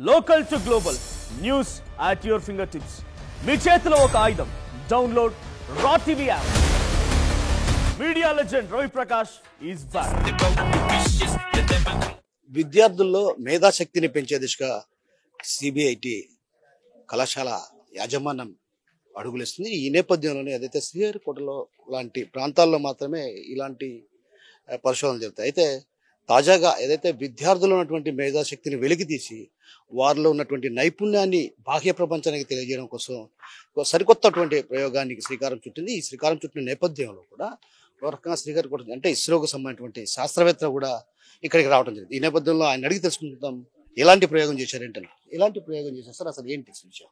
Local to global news at your fingertips. మీ చేతిలో ఒక ఆయుధం. డౌన్లోడ్ రా TV app. Media legend Ravi Prakash is back. విద్యార్థుల్లో మేధాశక్తిని పెంచే దిశగా సిబిఐటి కళాశాల యాజమాన్యం అడుగులేస్తుంది. ఈ నేపథ్యంలోనే ఏదైతే శ్రీహరికోటలో లాంటి ప్రాంతాల్లో మాత్రమే ఇలాంటి పరిశోధనలు జరుగుతాయి. అయితే తాజాగా ఏదైతే విద్యార్థులు ఉన్నటువంటి మేధాశక్తిని వెలికితీసి వారిలో ఉన్నటువంటి నైపుణ్యాన్ని బాహ్య ప్రపంచానికి తెలియజేయడం కోసం ఒక సరికొత్తటువంటి ప్రయోగానికి శ్రీకారం చుట్టింది. ఈ శ్రీకారం చుట్టిన నేపథ్యంలో కూడా ఒక రకంగా శ్రీహరికోట అంటే ఇస్రోకు సంబంధించినటువంటి శాస్త్రవేత్త కూడా ఇక్కడికి రావడం జరిగింది. ఈ నేపథ్యంలో ఆయన అడిగి తెలుసుకుంటాం ఎలాంటి ప్రయోగం చేశారేంటని. ఎలాంటి ప్రయోగం చేశారు సార్, అసలు ఏంటి విషయం?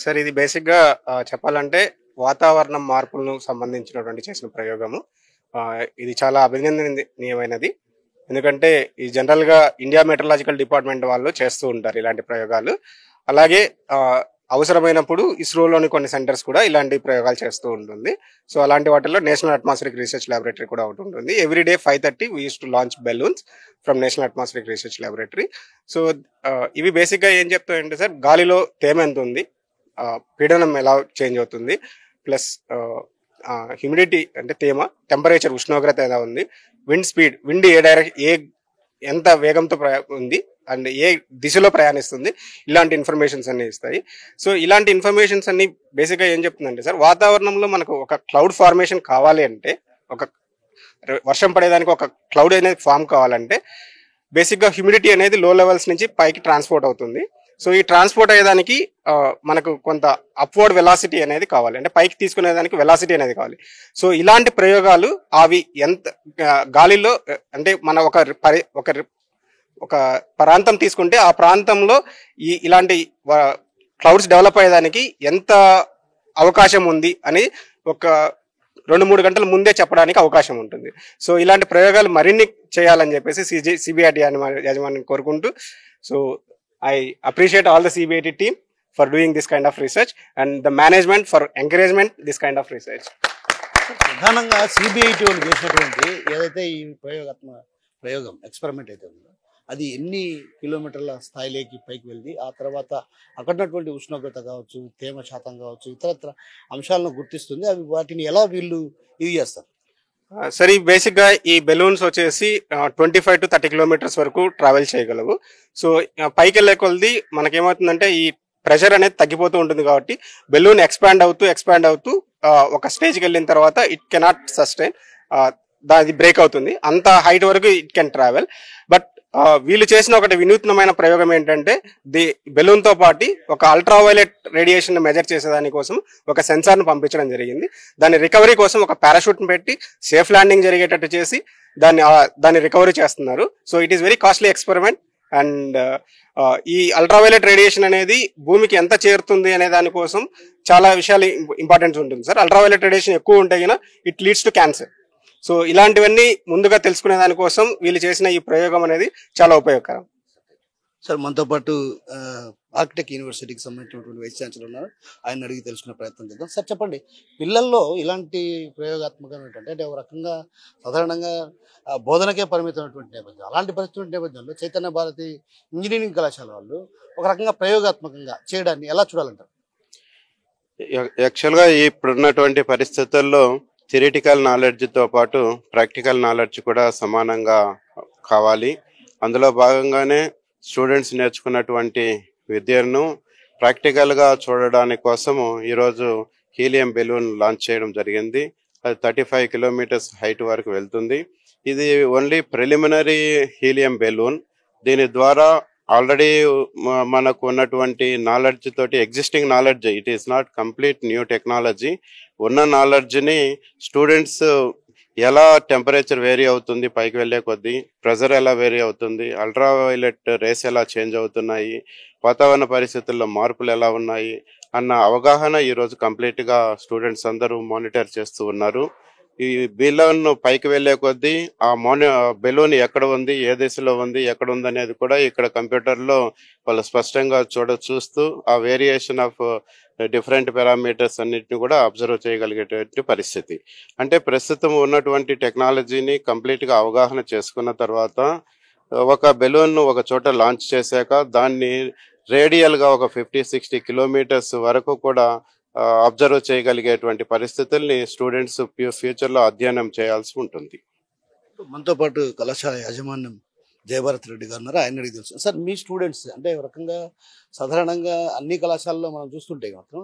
సార్, ఇది బేసిక్ గా చెప్పాలంటే వాతావరణం మార్పులను సంబంధించినటువంటి చేసిన ప్రయోగము. ఇది చాలా అభినందనీయమైనది. ఎందుకంటే ఈ జనరల్ గా ఇండియా మెట్రలాజికల్ డిపార్ట్మెంట్ వాళ్ళు చేస్తూ ఉంటారు ఇలాంటి ప్రయోగాలు. అలాగే అవసరమైనప్పుడు ఇస్రోలోని కొన్ని సెంటర్స్ కూడా ఇలాంటి ప్రయోగాలు చేస్తూ ఉంటుంది. సో అలాంటి వాటిల్లో నేషనల్ అట్మాస్ఫిరిక్ రీసెర్చ్ ల్యాబొరేటరీ కూడా ఒకటి ఉంటుంది. Every day 5:30 we use to launch balloons from national atmospheric research laboratory. So ఇవి బేసిక్ గా ఏం చెప్తాయంటే సార్, గాలిలో తేమ ఎంత ఉంది, పీడనం ఎలా చేంజ్ అవుతుంది, ప్లస్ హ్యూమిడిటీ అంటే తేమ, టెంపరేచర్ ఉష్ణోగ్రత ఎలా ఉంది, విండ్ స్పీడ్, విండ్ ఎంత వేగంతో ఉంది అండ్ ఏ దిశలో ప్రయాణిస్తుంది, ఇలాంటి ఇన్ఫర్మేషన్స్ అన్ని ఇస్తాయి. సో ఇలాంటి ఇన్ఫర్మేషన్స్ అన్ని బేసిక్గా ఏం చెప్తుందంటే సార్, వాతావరణంలో మనకు ఒక క్లౌడ్ ఫార్మేషన్ కావాలి అంటే, ఒక వర్షం పడేదానికి ఒక క్లౌడ్ అనేది ఫామ్ కావాలంటే బేసిక్గా హ్యూమిడిటీ అనేది లో లెవెల్స్ నుంచి పైకి ట్రాన్స్పోర్ట్ అవుతుంది. సో ఈ ట్రాన్స్పోర్ట్ అయ్యేదానికి మనకు కొంత అప్వర్డ్ వెలాసిటీ అనేది కావాలి, అంటే పైకి తీసుకునేదానికి వెలాసిటీ అనేది కావాలి. సో ఇలాంటి ప్రయోగాలు అవి ఎంత గాలిలో అంటే మన ఒక ప్రాంతం తీసుకుంటే ఆ ప్రాంతంలో ఇలాంటి క్లౌడ్స్ డెవలప్ అయ్యేదానికి ఎంత అవకాశం ఉంది అని ఒక 2-3 గంటల ముందే చెప్పడానికి అవకాశం ఉంటుంది. సో ఇలాంటి ప్రయోగాలు మరిన్ని చేయాలని చెప్పేసి సిబిఐటి యాజమాన్యం కోరుకుంటూ, so I appreciate all the CBIT team for doing this kind of research and the management for encouragement this kind of research. ప్రధానంగా సిబిఐటి వాళ్ళు చేసినటువంటి ఏదైతే ఈ ప్రయోగం ఎక్స్పెరిమెంట్ అయితే ఉందో అది ఎన్ని కిలోమీటర్ల స్థాయిలోకి పైకి వెళ్ళి ఆ తర్వాత అక్కడున్నటువంటి ఉష్ణోగ్రత కావచ్చు, తేమ శాతం కావచ్చు, ఇతరత్ర అంశాలను గుర్తిస్తుంది. అవి వాటిని ఎలా వీళ్ళు ఇది చేస్తారు? సరే, బేసిక్ గా ఈ బెలూన్స్ వచ్చేసి 25 to 30 కిలోమీటర్స్ వరకు ట్రావెల్ చేయగలవు. సో పైకి వెళ్ళే కొలది మనకేమవుతుందంటే ఈ ప్రెషర్ అనేది తగ్గిపోతూ ఉంటుంది. కాబట్టి బెలూన్ ఎక్స్పాండ్ అవుతూ ఒక స్టేజ్కి వెళ్ళిన తర్వాత ఇట్ కెనాట్ సస్టైన్, అది బ్రేక్ అవుతుంది. అంత హైట్ వరకు ఇట్ కెన్ ట్రావెల్. బట్ వీళ్ళు చేసిన ఒకటి వినూత్నమైన ప్రయోగం ఏంటంటే, బెలూన్ తో పాటు ఒక అల్ట్రావైలెట్ రేడియేషన్ మెజర్ చేసేదాని కోసం ఒక సెన్సార్ ను పంపించడం జరిగింది. దాని రికవరీ కోసం ఒక పారాషూట్ ని పెట్టి సేఫ్ ల్యాండింగ్ జరిగేటట్టు చేసి దాన్ని రికవరీ చేస్తున్నారు. So it is very costly experiment. And ఈ అల్ట్రావైలెట్ రేడియేషన్ అనేది భూమికి ఎంత చేరుతుంది అనే దానికోసం చాలా విషయాలు ఇంపార్టెన్స్ ఉంటుంది సార్. అల్ట్రావైలెట్ రేడియేషన్ ఎక్కువ ఉంటే కనుక it leads to cancer. So ఇలాంటివన్నీ ముందుగా తెలుసుకునే దానికోసం వీళ్ళు చేసిన ఈ ప్రయోగం అనేది చాలా ఉపయోగకరం. సార్, మనతో పాటు ఆర్కిటెక్ట్ యూనివర్సిటీకి సంబంధించినటువంటి వైస్ ఛాన్సలర్ ఉన్నారు. ఆయన అడిగి తెలుసుకునే ప్రయత్నం చేద్దాం. సార్ చెప్పండి, పిల్లల్లో ఇలాంటి ప్రయోగాత్మకం ఏంటంటే ఒక రకంగా సాధారణంగా బోధనకే పరిమితమైనటువంటి నేపథ్యం, అలాంటి పరిస్థితి నేపథ్యంలో చైతన్య భారతి ఇంజనీరింగ్ కళాశాల వాళ్ళు ఒక రకంగా ప్రయోగాత్మకంగా చేయడాన్ని ఎలా చూడాలంటారు? యాక్చువల్గా ఇప్పుడున్నటువంటి పరిస్థితుల్లో థియరిటికల్ నాలెడ్జ్తో పాటు ప్రాక్టికల్ నాలెడ్జ్ కూడా సమానంగా కావాలి. అందులో భాగంగానే స్టూడెంట్స్ నేర్చుకున్నటువంటి విద్యను ప్రాక్టికల్గా చూడడానికి కోసము ఈరోజు హీలియం బెలూన్ లాంచ్ చేయడం జరిగింది. అది 35 కిలోమీటర్స్ హైట్ వరకు వెళ్తుంది. ఇది ఓన్లీ ప్రిలిమినరీ హీలియం బెలూన్. దీని ద్వారా ఆల్రెడీ మనకు ఉన్నటువంటి నాలెడ్జ్ తోటి, existing knowledge, it is not complete new technology, ఉన్న నాలెడ్జ్ని స్టూడెంట్స్ ఎలా టెంపరేచర్ వేరీ అవుతుంది పైకి వెళ్ళే కొద్దీ, ప్రెజర్ ఎలా వేరీ అవుతుంది, అల్ట్రావైలెట్ రేస్ ఎలా చేంజ్ అవుతున్నాయి, వాతావరణ పరిస్థితుల్లో మార్పులు ఎలా ఉన్నాయి అన్న అవగాహన ఈరోజు కంప్లీట్గా స్టూడెంట్స్ అందరూ మానిటర్ చేస్తూ ఉన్నారు. ఈ బెలూన్ పైకి వెళ్లే కొద్దీ ఆ బెలూన్ ఎక్కడ ఉంది, ఏ దిశలో ఉంది, ఎక్కడ ఉంది అనేది కూడా ఇక్కడ కంప్యూటర్ లో వాళ్ళు స్పష్టంగా చూస్తూ ఆ వేరియేషన్ ఆఫ్ డిఫరెంట్ పారామీటర్స్ అన్నిటిని కూడా అబ్జర్వ్ చేయగలిగేటువంటి పరిస్థితి. అంటే ప్రస్తుతం ఉన్నటువంటి టెక్నాలజీని కంప్లీట్ గా అవగాహన చేసుకున్న తర్వాత ఒక బెలూన్ను ఒక చోట లాంచ్ చేశాక దాన్ని రేడియల్గా ఒక 50-60 కిలోమీటర్స్ వరకు కూడా అబ్జర్వ్ చేయగలిగేటువంటి పరిస్థితుల్ని స్టూడెంట్స్ ఫ్యూచర్లో అధ్యయనం చేయాల్సి ఉంటుంది. మనతో పాటు కళాశాల యాజమాన్యం జయభారత్ రెడ్డి గారు ఉన్నారు. ఆయన అడిగి తెలుసు. సార్, మీ స్టూడెంట్స్ అంటే ఒక రకంగా సాధారణంగా అన్ని కళాశాలలో మనం చూస్తుంటే మాత్రం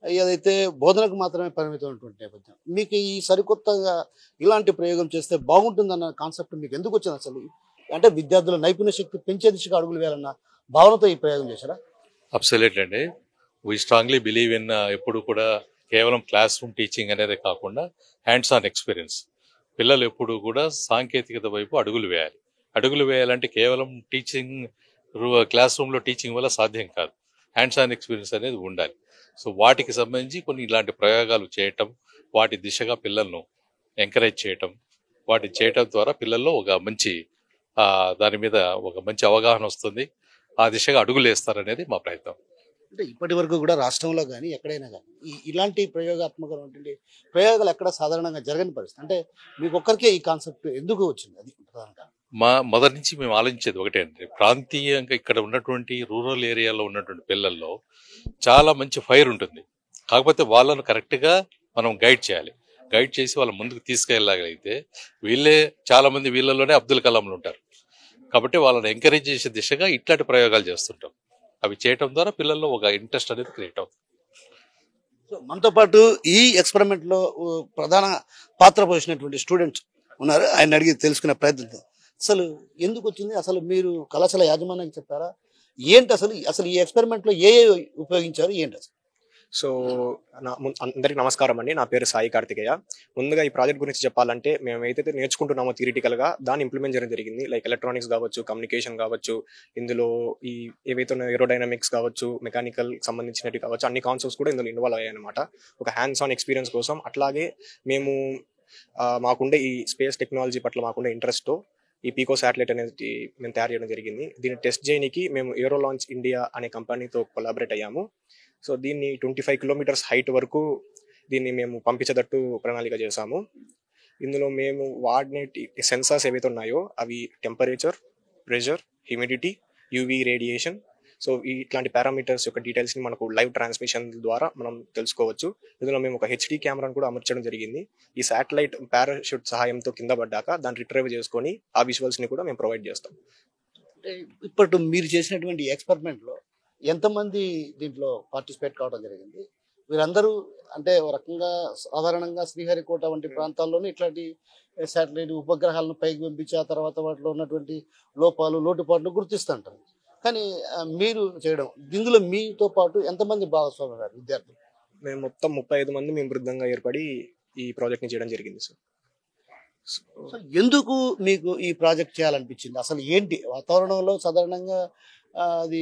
ఏదైతే బోధనకు మాత్రమే పరిమితమైనటువంటి నేపథ్యం, మీకు ఈ సరికొత్తగా ఇలాంటి ప్రయోగం చేస్తే బాగుంటుందన్న కాన్సెప్ట్ మీకు ఎందుకు వచ్చింది అసలు? అంటే విద్యార్థుల నైపుణ్య శక్తి పెంచే దిశగా అడుగులు వేయాలన్న భావనతో ఈ ప్రయోగం చేశారా? అబ్సల్యూట్లీ అండి. వీ స్ట్రాంగ్లీ బిలీవ్ ఇన్ ఎప్పుడు కూడా కేవలం క్లాస్ రూమ్ టీచింగ్ అనేది కాకుండా హ్యాండ్స్ ఆన్ ఎక్స్పీరియన్స్. పిల్లలు ఎప్పుడు కూడా సాంకేతికత వైపు అడుగులు వేయాలంటే కేవలం టీచింగ్ క్లాస్ రూమ్లో టీచింగ్ వల్ల సాధ్యం కాదు. హ్యాండ్స్ ఆన్ ఎక్స్పీరియన్స్ అనేది ఉండాలి. సో వాటికి సంబంధించి కొన్ని ఇలాంటి ప్రయోగాలు చేయటం, వాటి దిశగా పిల్లలను ఎంకరేజ్ చేయటం, వాటిని చేయటం ద్వారా పిల్లల్లో ఒక మంచి దాని మీద ఒక మంచి అవగాహన వస్తుంది. ఆ దిశగా అడుగులు వేస్తారనేది మా ప్రయత్నం. అంటే ఇప్పటి వరకు కూడా రాష్ట్రంలో కానీ ఎక్కడైనా కానీ ఇలాంటి ప్రయోగాత్మకమైనటువంటి ప్రయోగాలు ఎక్కడ సాధారణంగా జరగని పరిస్థితి. అంటే మీకు ఒక్కరికే ఈ కాన్సెప్ట్ ఎందుకు వచ్చింది? అది ప్రధానంగా మొదటి నుంచి మేము ఆలోచించేది ఒకటే అండి, ప్రాంతీయంగా ఇక్కడ ఉన్నటువంటి రూరల్ ఏరియాలో ఉన్నటువంటి పిల్లల్లో చాలా మంచి ఫైర్ ఉంటుంది. కాకపోతే వాళ్ళను కరెక్ట్గా మనం గైడ్ చేసి వాళ్ళ ముందుకు తీసుకెళ్ళగలిగితే వీళ్ళే చాలా మంది వీళ్ళలోనే అబ్దుల్ కలాంలు ఉంటారు. కాబట్టి వాళ్ళని ఎంకరేజ్ చేసే దిశగా ఇట్లాంటి ప్రయోగాలు చేస్తుంటాం. అవి చేయటం ద్వారా పిల్లల్లో ఒక ఇంట్రెస్ట్ అనేది క్రియేట్ అవుతుంది. సో మనతో పాటు ఈ ఎక్స్పెరిమెంట్ లో ప్రధాన పాత్ర పోసినటువంటి స్టూడెంట్స్ ఉన్నారు. ఆయన అడిగి తెలుసుకునే ప్రయత్నం. అసలు ఎందుకు వచ్చింది? అసలు మీరు కళాశాల యాజమాన్యానికి చెప్పారా? ఏంటి అసలు ఈ ఎక్స్పెరిమెంట్ లో ఏ ఉపయోగించారు ఏంటి అసలు? సో అందరికి నమస్కారం అండి. నా పేరు సాయి కార్తికేయ. ముందుగా ఈ ప్రాజెక్ట్ గురించి చెప్పాలంటే మేము ఏదైతే నేర్చుకుంటున్నామో థియరిటికల్గా దాన్ని ఇంప్లిమెంట్ చేయడం జరిగింది. లైక్ ఎలక్ట్రానిక్స్ కావచ్చు, కమ్యూనికేషన్ కావచ్చు, ఇందులో ఈ ఏవైతే ఏరోడైనమిక్స్ కావచ్చు, మెకానికల్ సంబంధించినవి కావచ్చు, అన్ని కాన్సెప్ట్స్ కూడా ఇందులో ఇన్వాల్వ్ అయ్యాయి అనమాట. ఒక హ్యాండ్స్ ఆన్ ఎక్స్పీరియన్స్ కోసం. అట్లాగే మేము మాకుండే ఈ స్పేస్ టెక్నాలజీ పట్ల మాకుండే ఇంట్రెస్ట్తో ఈ పీకో శాటిలైట్ అనేది మేము తయారు చేయడం జరిగింది. దీన్ని టెస్ట్ చేయడానికి మేము ఏరో లాంచ్ ఇండియా అనే కంపెనీతో కొలాబరేట్ అయ్యాము. సో దీన్ని 25 కిలోమీటర్స్ హైట్ వరకు దీన్ని మేము పంపించేటట్టు ప్రణాళిక చేశాము. ఇందులో మేము వాడిన సెన్సార్స్ ఏవైతే ఉన్నాయో అవి temperature, pressure, humidity, UV radiation. So ఇట్లాంటి పారామీటర్స్ యొక్క డీటెయిల్స్ని మనకు లైవ్ ట్రాన్స్మిషన్ ద్వారా మనం తెలుసుకోవచ్చు. ఇందులో మేము ఒక హెచ్డి కెమెరాను కూడా అమర్చడం జరిగింది. ఈ శాటిలైట్ పారాషూట్ సహాయంతో కింద పడ్డాక దాన్ని రిట్రైవ్ చేసుకొని ఆ విజువల్స్ని కూడా మేము ప్రొవైడ్ చేస్తాం. ఇప్పుడు మీరు చేసినటువంటి ఎక్స్పెరిమెంట్ లో ఎంతమంది దీంట్లో పార్టిసిపేట్ కావడం జరిగింది? వీరందరూ అంటే ఒక రకంగా సాధారణంగా శ్రీహరికోట వంటి ప్రాంతాల్లోనే ఇట్లాంటి శాటిలైట్ ఉపగ్రహాలను పైకి పంపించి ఆ తర్వాత వాటిలో ఉన్నటువంటి లోటుపాట్లు గుర్తిస్తుంటారు. కానీ మీరు చేయడం, ఇందులో మీతో పాటు ఎంతమంది భాగస్వామ్యం విద్యార్థులు? మేము మొత్తం 35 మంది మేము బృందంగా ఏర్పడి ఈ ప్రాజెక్ట్ని చేయడం జరిగింది సార్. ఎందుకు మీకు ఈ ప్రాజెక్ట్ చేయాలనిపించింది? అసలు ఏంటి వాతావరణంలో సాధారణంగా అది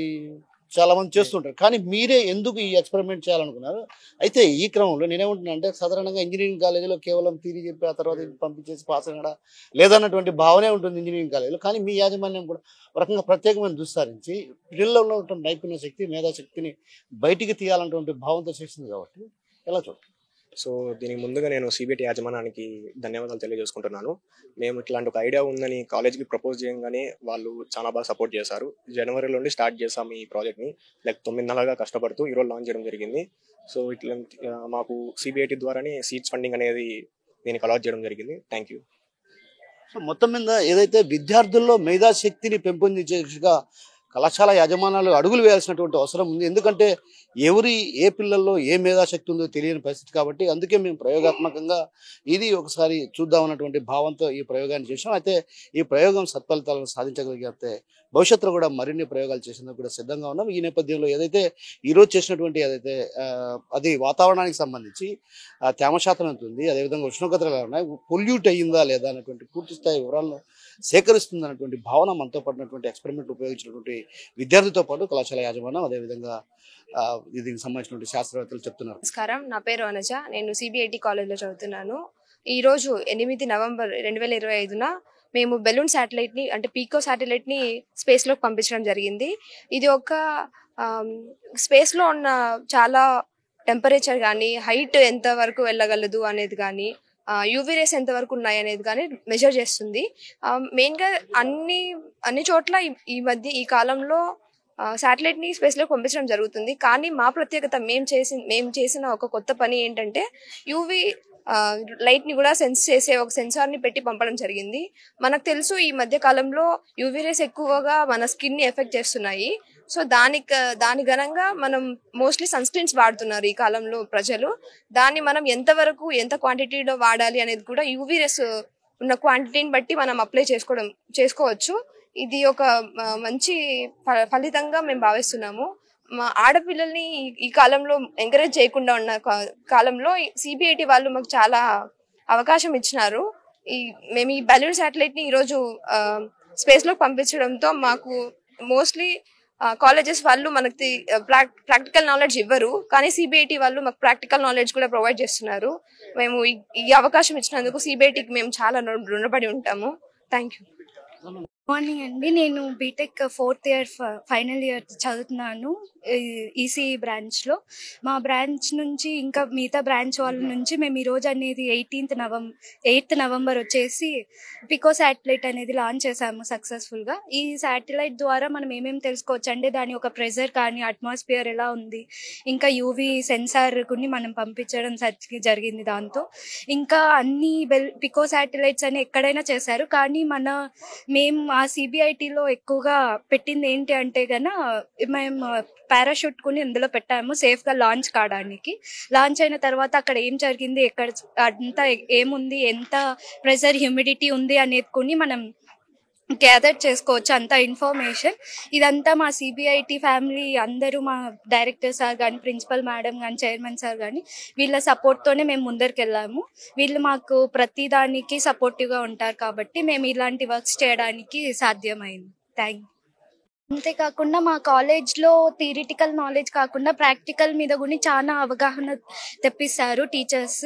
చాలా మంది చేస్తుంటారు, కానీ మీరే ఎందుకు ఈ ఎక్స్పెరిమెంట్ చేయాలనుకున్నారు? అయితే ఈ క్రమంలో నేనేమంటున్నా అంటే సాధారణంగా ఇంజనీరింగ్ కాలేజీలో కేవలం థియరీ చెప్పి ఆ తర్వాత పంపించేసి పాస్ అయినా లేదన్నటువంటి భావనే ఉంటుంది ఇంజనీరింగ్ కాలేజీలో. కానీ మీ యాజమాన్యం కూడా ఒక రకంగా ప్రత్యేకమైన దుస్సారించి పిల్లల్లో ఉన్నటువంటి నైపుణ్య శక్తి, మేధాశక్తిని బయటికి తీయాలన్నటువంటి భావంతో చేసింది కాబట్టి ఎలా చూడండి. సో దీనికి ముందుగా నేను సిబిఐటి యాజమాన్యానికి ధన్యవాదాలు తెలియజేసుకుంటున్నాను. మేము ఇట్లాంటి ఒక ఐడియా ఉందని కాలేజ్కి ప్రపోజ్ చేయగానే వాళ్ళు చాలా బాగా సపోర్ట్ చేశారు. జనవరి నుండి స్టార్ట్ చేసాము ఈ ప్రాజెక్ట్ని. లైక్ 9 నెలలుగా కష్టపడుతూ ఈరోజు లాంచ్ చేయడం జరిగింది. సో ఇట్లా మాకు సిబిఐటి ద్వారానే సీడ్స్ ఫండింగ్ అనేది దీనికి అలాట్ చేయడం జరిగింది. Thank you. సో మొత్తం మీద ఏదైతే విద్యార్థుల్లో మేధాశక్తిని పెంపొందించేగా కళాశాల యాజమాన్యాలు అడుగులు వేయాల్సినటువంటి అవసరం ఉంది. ఎందుకంటే ఏ పిల్లల్లో ఏ మేధాశక్తి ఉందో తెలియని పరిస్థితి కాబట్టి అందుకే మేము ప్రయోగాత్మకంగా ఇది ఒకసారి చూద్దామన్నటువంటి భావంతో ఈ ప్రయోగాన్ని చేసాం. అయితే ఈ ప్రయోగం సత్ఫలితాలను సాధించగలిగితే భవిష్యత్తులో కూడా మరిన్ని ప్రయోగాలు చేసేందుకు కూడా సిద్ధంగా ఉన్నాం. ఈ నేపథ్యంలో ఏదైతే ఈరోజు చేసినటువంటి అది వాతావరణానికి సంబంధించి తేమ శాతం ఎంత ఉంది, అదేవిధంగా ఉష్ణోగ్రతలు ఎలా ఉన్నాయి, పొల్యూట్ అయ్యిందా లేదా అన్నటువంటి పూర్తి స్థాయి వివరాలను సేకరిస్తుంది అన్నటువంటి భావన మనతో పడినటువంటి ఎక్స్పెరిమెంట్ ఉపయోగించినటువంటి విద్యార్థితో పాటు కళాశాల యాజమాన్యం అదేవిధంగా దీనికి సంబంధించినటువంటి శాస్త్రవేత్తలు చెప్తున్నారు. నమస్కారం, నా పేరు అనజ. నేను సిబిఐటి కాలేజ్లో చదువుతున్నాను. ఈరోజు 8 నవంబర్ 2025న మేము బెలూన్ శాటిలైట్ని అంటే పీకో శాటిలైట్ని స్పేస్లోకి పంపించడం జరిగింది. ఇది ఒక స్పేస్లో ఉన్న చాలా టెంపరేచర్ కానీ, హైట్ ఎంత వరకు వెళ్ళగలదు అనేది కానీ, యూవీ రేస్ ఎంతవరకు ఉన్నాయి అనేది కానీ మెజర్ చేస్తుంది. మెయిన్గా అన్ని చోట్ల ఈ కాలంలో శాటిలైట్ ని స్పేస్ లో పంపించడం జరుగుతుంది. కానీ మా ప్రత్యేకత మేము చేసిన ఒక కొత్త పని ఏంటంటే యూవీ లైట్ ని కూడా సెన్స్ చేసే ఒక సెన్సార్ ని పెట్టి పంపడం జరిగింది. మనకు తెలుసు ఈ మధ్య కాలంలో యూవీ రేస్ ఎక్కువగా మన స్కిన్ ని ఎఫెక్ట్ చేస్తున్నాయి. సో దాని గనంగా మనం మోస్ట్లీ సన్ స్క్రీన్స్ వాడుతున్నారు ఈ కాలంలో ప్రజలు. దాన్ని మనం ఎంత క్వాంటిటీలో వాడాలి అనేది కూడా యూవీ రేస్ ఉన్న క్వాంటిటీని బట్టి మనం అప్లై చేసుకోవచ్చు. ఇది ఒక మంచి ఫలితంగా మేము భావిస్తున్నాము. మా ఆడపిల్లల్ని ఈ కాలంలో ఎంకరేజ్ చేయకుండా ఉన్న కాలంలో సిబిఐటి వాళ్ళు మాకు చాలా అవకాశం ఇచ్చినారు. మేము ఈ బెలూన్ శాటిలైట్ ని ఈరోజు స్పేస్ లో పంపించడంతో మాకు మోస్ట్లీ కాలేజెస్ వాళ్ళు మనకి ప్రాక్టికల్ నాలెడ్జ్ ఇవ్వరు, కానీ సిబిఐటి వాళ్ళు మాకు ప్రాక్టికల్ నాలెడ్జ్ కూడా ప్రొవైడ్ చేస్తున్నారు. మేము ఈ అవకాశం ఇచ్చినందుకు సిబిఐటికి మేము చాలా రుణపడి ఉంటాము. Thank you. మార్నింగ్ అండి. నేను BTech 4th year final year చదువుతున్నాను ఈసీఈ బ్రాంచ్లో. మా బ్రాంచ్ నుంచి ఇంకా మిగతా బ్రాంచ్ వాళ్ళ నుంచి మేము ఈరోజు అనేది 8th నవంబర్ వచ్చేసి పికో శాటిలైట్ అనేది లాంచ్ చేసాము సక్సెస్ఫుల్గా. ఈ శాటిలైట్ ద్వారా మనం ఏమేమి తెలుసుకోవచ్చు అంటే దాని ఒక ప్రెజర్ కానీ అట్మాస్ఫియర్ ఎలా ఉంది, ఇంకా యూవీ సెన్సార్ కొన్ని మనం పంపించడం జరిగింది. దాంతో ఇంకా అన్ని పికో శాటిలైట్స్ అని ఎక్కడైనా చేశారు, కానీ మేము ఆ సిబిఐటిలో ఎక్కువగా పెట్టింది ఏంటి అంటే మేము పారాషూట్ కొని ఇందులో పెట్టాము సేఫ్గా లాంచ్ కావడానికి. లాంచ్ అయిన తర్వాత అక్కడ ఏం జరిగింది, ఎక్కడ అంతా ఏముంది, ఎంత ప్రెషర్ హ్యూమిడిటీ ఉంది అనేది కొని మనం గ్యాదర్ చేసుకోవచ్చు అంత ఇన్ఫర్మేషన్. ఇదంతా మా సిబిఐటి ఫ్యామిలీ అందరూ, మా డైరెక్టర్ సార్ కానీ, ప్రిన్సిపల్ మేడం కానీ, చైర్మన్ సార్ కానీ వీళ్ళ సపోర్ట్తోనే మేము ముందరికి వెళ్ళాము. వీళ్ళు మాకు ప్రతి దానికి సపోర్టివ్గా ఉంటారు కాబట్టి మేము ఇలాంటి వర్క్స్ చేయడానికి సాధ్యమైంది. Thank you. అంతేకాకుండా మా కాలేజ్లో థియరిటికల్ నాలెడ్జ్ కాకుండా ప్రాక్టికల్ మీద కూడా చాలా అవగాహన తెప్పిస్తారు టీచర్స్.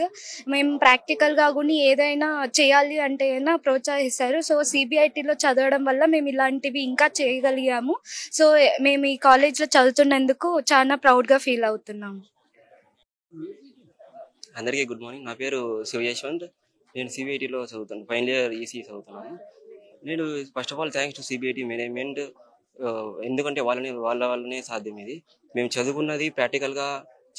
మేము ప్రాక్టికల్గా కూడా ఏదైనా చేయాలి అంటే ప్రోత్సహిస్తారు. సో సిబిఐటిలో చదవడం వల్ల మేము ఇలాంటివి ఇంకా చేయగలిగాము. సో మేము ఈ కాలేజ్లో చదువుతున్నందుకు చాలా ప్రౌడ్గా ఫీల్ అవుతున్నాము. అందరికీ గుడ్ మార్నింగ్. నా పేరు శివ యశ్వంత్. నేను సిబిఐటిలో చదువుతాను, ఫైనల్ ఇయర్ ఈసీ చదువుతున్నాను. నేను first of all thanks to CBIT management. ఎందుకంటే వాళ్ళ వల్లనే సాధ్యం. ఇది మేము చదువుకున్నది ప్రాక్టికల్గా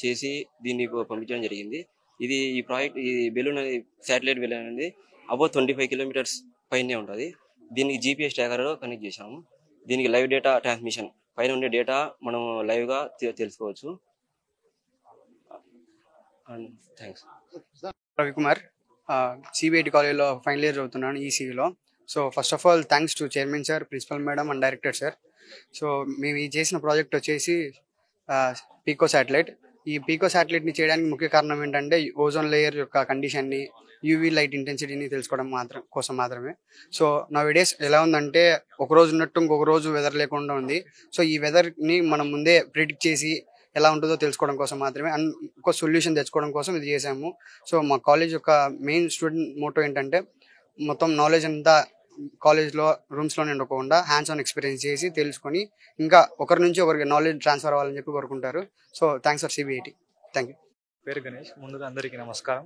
చేసి దీన్ని పంపించడం జరిగింది. ఈ ప్రాజెక్ట్, ఈ బెలూన్ అనేది శాటిలైట్ బెలూన్ అనేది అబౌవ్ 25 కిలోమీటర్స్ పైనే ఉంటుంది. దీనికి జీపీఎస్ ట్రాకర్ కనెక్ట్ చేసాము. దీనికి లైవ్ డేటా ట్రాన్స్మిషన్, పైన ఉండే డేటా మనం లైవ్గా తెలుసుకోవచ్చు. థ్యాంక్స్. రవికుమార్, సిబిఐటి కాలేజ్లో ఫైనల్ ఇయర్ చదువుతున్నాను ఈసీలో. So first of all thanks to chairman sir, principal madam and director sir. So మేము ఈ చేసిన ప్రాజెక్ట్ వచ్చేసి పీకో శాటిలైట్. ఈ పీకో శాటిలైట్ని చేయడానికి ముఖ్య కారణం ఏంటంటే ఓజోన్ లేయర్ యొక్క కండిషన్ని, యూవీ లైట్ ఇంటెన్సిటీని తెలుసుకోవడం కోసం మాత్రమే. సో నౌ-ఏ-డేస్ ఎలా ఉందంటే ఒక రోజు ఉన్నట్టు ఇంకొక రోజు వెదర్ లేకుండా ఉంది. సో ఈ వెదర్ని మనం ముందే ప్రిడిక్ట్ చేసి ఎలా ఉంటుందో తెలుసుకోవడం కోసం మాత్రమే, అండ్ ఒక సొల్యూషన్ తెచ్చుకోవడం కోసం ఇది చేసాము. సో మా కాలేజ్ యొక్క మెయిన్ స్టూడెంట్ మోటో ఏంటంటే మొత్తం నాలెడ్జ్ అంతా కాలేజ్లో రూమ్స్లోనే ఉండకుండా హ్యాండ్స్ ఆన్ ఎక్స్పీరియన్స్ చేసి తెలుసుకొని ఇంకా ఒకరి నుంచి ఒకరికి నాలెడ్జ్ ట్రాన్స్ఫర్ అవ్వాలని చెప్పి కోరుకుంటారు. So thanks for CBIT. Thank you. పేరు గణేష్. ముందుగా అందరికీ నమస్కారం.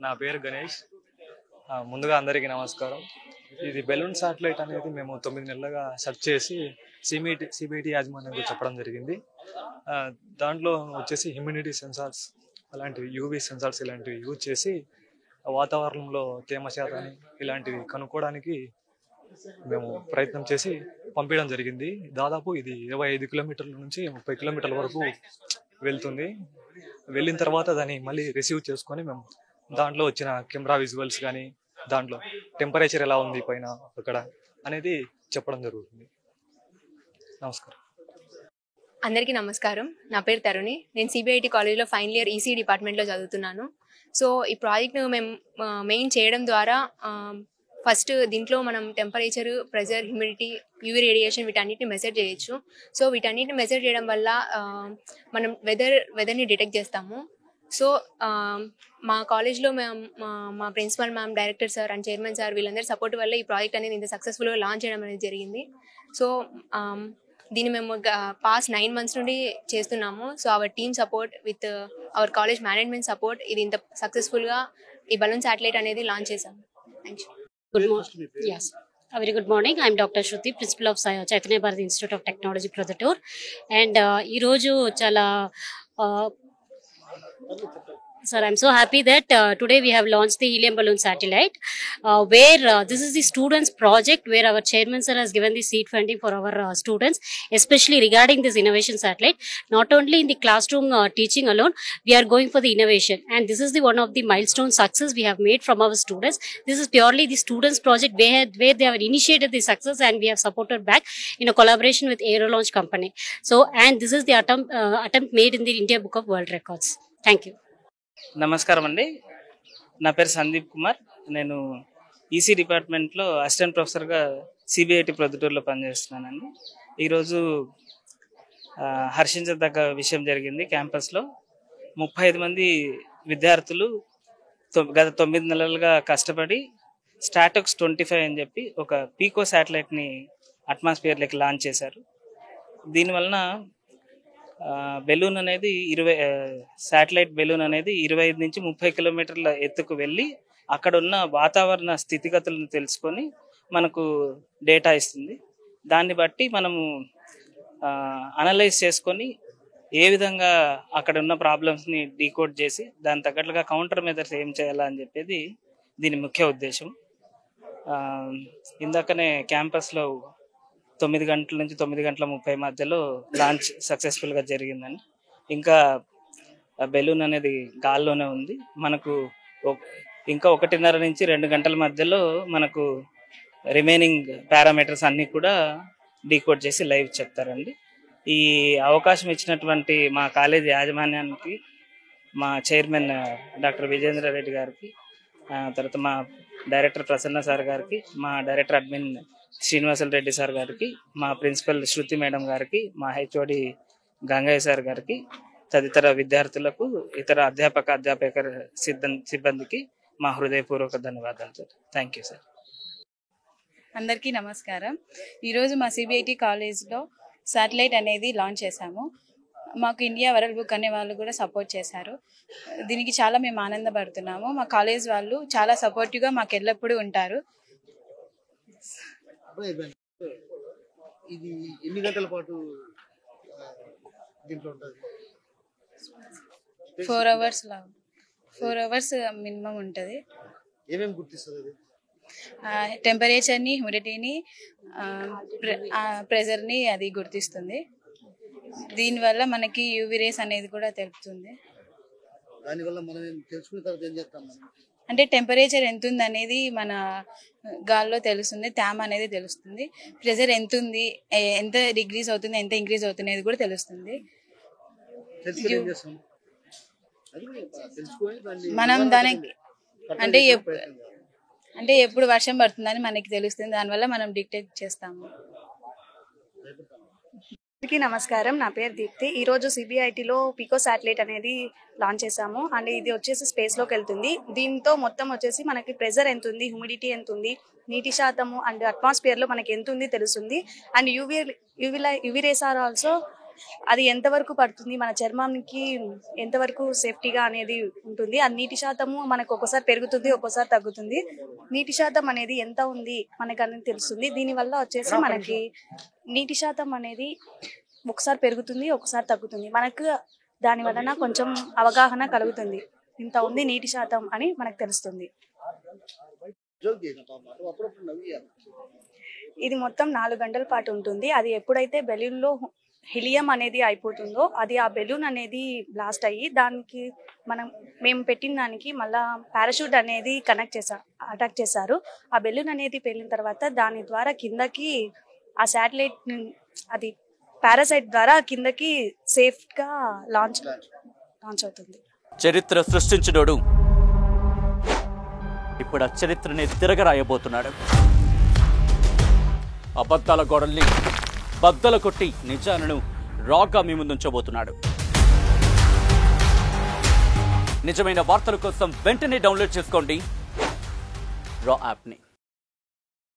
నా పేరు గణేష్. ముందుగా అందరికీ నమస్కారం. ఇది బెలూన్ శాటిలైట్ అనేది మేము 9 నెలలుగా సెర్చ్ చేసి సిబిఐటి యాజమాన్యంలో చెప్పడం జరిగింది. దాంట్లో వచ్చేసి హ్యూమిడిటీ సెన్సార్స్, అలాంటివి యూవీ సెన్సార్స్ ఇలాంటివి యూజ్ చేసి వాతావరణంలో తేమ శాతాన్ని ఇలాంటివి కనుక్కోవడానికి మేము ప్రయత్నం చేసి పంపించడం జరిగింది. దాదాపు ఇది 25 కిలోమీటర్ల నుంచి 30 కిలోమీటర్ల వరకు వెళ్తుంది. వెళ్ళిన తర్వాత దాన్ని మళ్ళీ రిసీవ్ చేసుకొని మేము దాంట్లో వచ్చిన కెమెరా విజువల్స్ కానీ, దాంట్లో టెంపరేచర్ ఎలా ఉంది పైన అక్కడ అనేది చెప్పడం జరుగుతుంది. నమస్కారం. అందరికీ నమస్కారం. నా పేరు తరుణి. నేను సిబిఐటి కాలేజ్లో ఫైనల్ ఇయర్ ఈసీ డిపార్ట్మెంట్లో చదువుతున్నాను. సో ఈ ప్రాజెక్ట్ను మేము మెయిన్ చేయడం ద్వారా ఫస్ట్ దీంట్లో మనం temperature, pressure, humidity, UV radiation వీటన్నిటిని మెజర్ చేయొచ్చు. సో వీటన్నిటిని మెజర్ చేయడం వల్ల మనం వెదర్ని డిటెక్ట్ చేస్తాము. సో మా కాలేజ్లో మా principal ma'am, director sir and chairman sir వీళ్ళందరి సపోర్ట్ వల్ల ఈ ప్రాజెక్ట్ అనేది ఇంత సక్సెస్ఫుల్గా లాంచ్ చేయడం అనేది జరిగింది. సో దీన్ని మేము పాస్ట్ 9 months నుండి చేస్తున్నాము. So our team support with our college management support ఇది ఇంత సక్సెస్ఫుల్గా ఈ బలూన్ శాటిలైట్ అనేది లాంచ్ చేశాం. Thank you. Good morning. Yes. A very good morning. I am Dr. Shruti, Principal of Chaitanya Bharati Institute of Technology, Prodhutur. And ee roju chala sir, I'm so happy that today we have launched the helium balloon satellite, where this is the students' project, where our chairman sir has given the seed funding for our students, especially regarding this innovation satellite. Not only in the classroom teaching alone, we are going for the innovation, and this is the one of the milestone success we have made from our students. This is purely the students' project where they have initiated the success, and we have supported back in a collaboration with Aero Launch Company. So, and this is the attempt made in the India Book of World Records. Thank you. నమస్కారం అండి, నా పేరు సందీప్ కుమార్. నేను EC డిపార్ట్మెంట్లో assistant ప్రొఫెసర్గా CBIT ప్రొద్దుటూరులో పనిచేస్తున్నానండి. ఈరోజు హర్షించదగ్గ విషయం జరిగింది. క్యాంపస్లో 35 మంది విద్యార్థులు గత 9 నెలలుగా కష్టపడి స్టాటోక్స్ 25 అని చెప్పి ఒక పీకో శాటిలైట్ని అట్మాస్ఫియర్లోకి లాంచ్ చేశారు. దీనివలన బెలూన్ అనేది శాటిలైట్ బెలూన్ అనేది 25 నుంచి 30 కిలోమీటర్ల ఎత్తుకు వెళ్ళి అక్కడ ఉన్న వాతావరణ స్థితిగతులను తెలుసుకొని మనకు డేటా ఇస్తుంది. దాన్ని బట్టి మనము అనలైజ్ చేసుకొని ఏ విధంగా అక్కడ ఉన్న ప్రాబ్లమ్స్ని డీకోడ్ చేసి దాని తగ్గట్లుగా కౌంటర్ మెథడ్స్ ఏం చేయాలా అని చెప్పేది దీని ముఖ్య ఉద్దేశం. ఇందాకనే క్యాంపస్లో 9 గంటల నుంచి 9 గంటల 30 మధ్యలో లాంచ్ సక్సెస్ఫుల్గా జరిగిందండి. ఇంకా బెలూన్ అనేది గాల్లోనే ఉంది. మనకు ఇంకా 1:30 నుంచి 2 గంటల మధ్యలో మనకు రిమైనింగ్ పారామీటర్స్ అన్నీ కూడా డీకోడ్ చేసి లైవ్ చెప్తారండి. ఈ అవకాశం ఇచ్చినటువంటి మా కాలేజ్ యాజమాన్యానికి, మా చైర్మన్ డాక్టర్ విజేంద్ర రెడ్డి గారికి, తర్వాత మా డైరెక్టర్ ప్రసన్న సార్ గారికి, మా director admin Srinivasulu Reddy sir గారికి, మా ప్రిన్సిపల్ శృతి మేడం గారికి, మా హెచ్ఓడి గంగయ్య సార్ గారికి, తదితర విద్యార్థులకు, ఇతర అధ్యాపక సిబ్బందికి మా హృదయపూర్వక ధన్యవాదాలు సార్. Thank you sir. అందరికీ నమస్కారం. ఈరోజు మా సిబిఐటి కాలేజ్లో శాటిలైట్ అనేది లాంచ్ చేశాము. మాకు ఇండియా వరల్డ్ బుక్ అనే వాళ్ళు కూడా సపోర్ట్ చేశారు. దీనికి చాలా మేము ఆనందపడుతున్నాము. మా కాలేజ్ వాళ్ళు చాలా సపోర్టివ్గా మాకు ఎల్లప్పుడూ ఉంటారు. ఇది ఎన్ని గంటల పాటు దీంట్లో ఉంటుంది? 4 అవర్స్ మినిమం ఉంటుంది. ఏమేమి గుర్తిస్తుంది? టెంపరేచర్ని, హ్యూమిడిటీని, ప్రెజర్ని అది గుర్తిస్తుంది. దీనివల్ల మనకి యూవీ రేస్ అనేది కూడా తెలుపుతుంది. దానివల్ల మనం తెలుసుకున్న తర్వాత ఏం చేస్తాం? అంటే టెంపరేచర్ ఎంత ఉంది అనేది మన గాల్లో తెలుస్తుంది, తేమ అనేది తెలుస్తుంది, ప్రెజర్ ఎంత ఉంది, ఎంత డిగ్రీస్ అవుతుంది, ఎంత ఇంక్రీజ్ అవుతుంది అనేది కూడా తెలుస్తుంది. మనం దానికి అంటే ఎప్పుడు వర్షం పడుతుందని మనకి తెలుస్తుంది. దానివల్ల మనం డిటెక్ట్ చేస్తాము. అందరికీ నమస్కారం, నా పేరు దీప్తి. ఈరోజు సిబిఐటిలో పీకో శాటిలైట్ అనేది లాంచ్ చేసాము. అండ్ ఇది వచ్చేసి స్పేస్లోకి వెళ్తుంది. దీంతో మొత్తం వచ్చేసి మనకి ప్రెజర్ ఎంత ఉంది, హ్యూమిడిటీ ఎంత ఉంది, నీటి శాతము అండ్ అట్మాస్ఫియర్లో మనకి ఎంత ఉంది తెలుస్తుంది. And UV rays are also అది ఎంతవరకు పడుతుంది, మన చర్మానికి ఎంతవరకు సేఫ్టీగా అనేది ఉంటుంది. ఆ నీటి శాతము మనకు ఒక్కోసారి పెరుగుతుంది, ఒక్కోసారి తగ్గుతుంది. నీటి శాతం అనేది ఎంత ఉంది మనకు అనేది తెలుస్తుంది. దీనివల్ల వచ్చేసి మనకి నీటి శాతం అనేది ఒకసారి పెరుగుతుంది, ఒకసారి తగ్గుతుంది. మనకు దాని వలన కొంచెం అవగాహన కలుగుతుంది. ఇంత ఉంది నీటి శాతం అని మనకు తెలుస్తుంది. ఇది మొత్తం 4 గంటల పాటు ఉంటుంది. అది ఎప్పుడైతే బెలూన్లో హీలియం అనేది అయిపోతుందో అది ఆ బెలూన్ అనేది బ్లాస్ట్ అయ్యి దానికి మేము పెట్టిన దానికి మళ్ళా పారాషూట్ అనేది అటాక్ చేశారు. ఆ బెలూన్ అనేది పెళ్ళిన తర్వాత దాని ద్వారా కిందకి ఆ శాటిలైట్ అది పారాసైట్ ద్వారా కిందకి సేఫ్గా లాంచ్ అవుతుంది. చరిత్ర సృష్టించినోడు ఇప్పుడు ఆ చరిత్రని తిరగరాయబోతున్నాడు. అబద్ధాల గోడల్ని బద్దలు కొట్టి నిజాలను రాగా మీ ముందుంచబోతున్నాడు. నిజమైన వార్తల కోసం వెంటనే డౌన్లోడ్ చేసుకోండి రా యాప్ని.